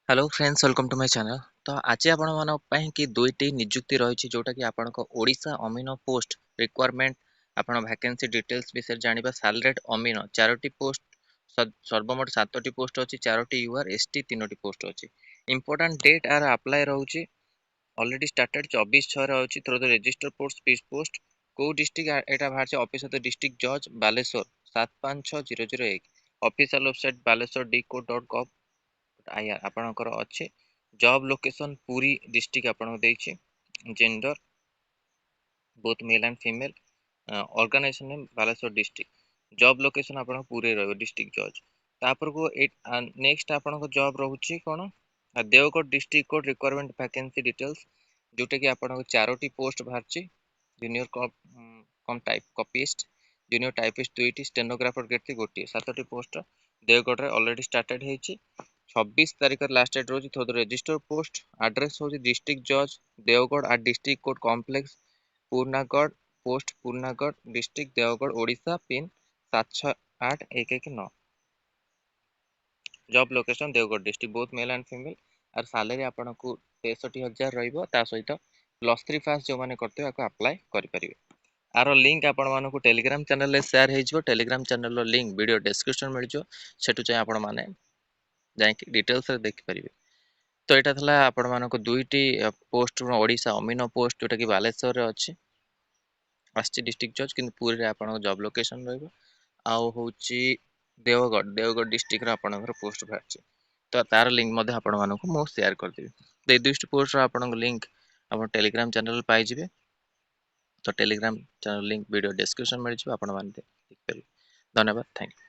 Hello friends welcome to my channel. तो आज आपण मान कि दुईटी नियुक्ति रही जोटा कि आपण ओडिशा अमीन पोस्ट रिक्वायरमेंट आपण वैकेंसी डिटेल्स विषय जानिबा। सालरेट अमीन चारोटी पोस्ट सर्वमोट 7टी पोस्ट अच्छी, 4टी यूआर एसटी 3टी पोस्ट अच्छी। इंपोर्टेंट डेट आर अप्लाई रोचे ऑलरेडी स्टार्टेड 24/6 अच्छी through the register post speed post. को डिस्ट्रिक्ट एटा बाहर ऑफिस ऑफ द डिस्ट्रिक्ट जज Baleshwar 756001। Official website baleswar.dco.gov IR आपणकर अच्छे। जॉब लोकेशन पूरी डिस्ट्रिक्ट आपन देछि। Gender both male and female. Organization name Baleshwar district. Job location आपन पूरे रहबो डिस्ट्रिक्ट जज। तापर को नेक्स्ट आपन को जॉब रहउछि कोन Deogarh district code requirement vacancy details जोटे कि आपन को चारोटी पोस्ट बाहरछि। Junior cum type copyist, junior typist 2टी, स्टेनोग्राफर केते गोटी। 7टी पोस्ट देवगढ़ रे ऑलरेडी स्टार्टेड हेछि। 26 तारीख लास्ट डेट रोज through the register post. Address हो डिस्ट्रिक्ट जज देवगढ़ आ district court complex Purnagarh post Purnagarh district Deogarh Odisha pin 768119। Job location Deogarh district both male and female. आर सैलरी आपन को 63,000 रहइबो। ता सहित +3 पास जो माने करते आको अप्लाई करि परिबे। आरो लिंक आपण मानकु टेलीग्राम चैनल रे शेयर हेजिवो। टेलीग्राम चैनल रो लिंक वीडियो डिस्क्रिप्शन मिल जो। सेटु चाहे आपण माने जाई डिटेल्स रे देख परिबे। तो यहाँ था आपण मानक दुईटी पोस्ट ओडिशा अमीन पोस्ट जोटा कि बालेश्वर अच्छी आसी डिस्ट्रिक्ट जज कि पूरी रे आपण जॉब लोकेशन रही आउची देवगढ़ देवगढ़ डिस्ट्रिक्ट आपणकर पोस्ट बाहर। तो तार लिंक आपण मानक मु शेयर करदेवी। दुईटी पोस्ट आपण लिंक आप टेलीग्राम चैनल पाइबे। तो telegram channel link video description मिल जाए। आपण माने देखिपारे। धन्यवाद, थैंक यू।